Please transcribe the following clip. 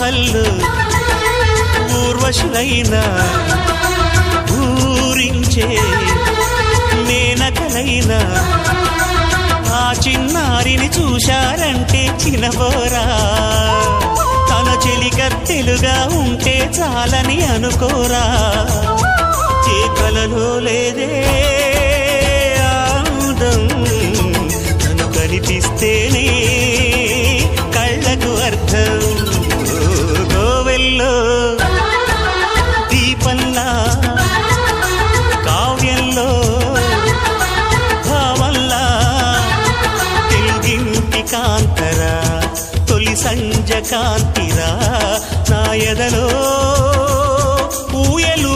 వల్లు ఊర్వశులైనా ఊరించే మేనకలైనా ఆ చిన్నారిని చూశారంటే చినబోరా తన చెలికత్తెలుగా ఉంటే చాలని అనుకోరా ఏ కలలో లేదే ఆనందం తను కనిపిస్తేనే కళ్ళకు అర్థం గోవెల్లో దీపంలా కావ్యంలో భావంలా తెలుగింటి కాంతరా తొలి సంజ కాంతిరా నా ఎదలో ఊయలు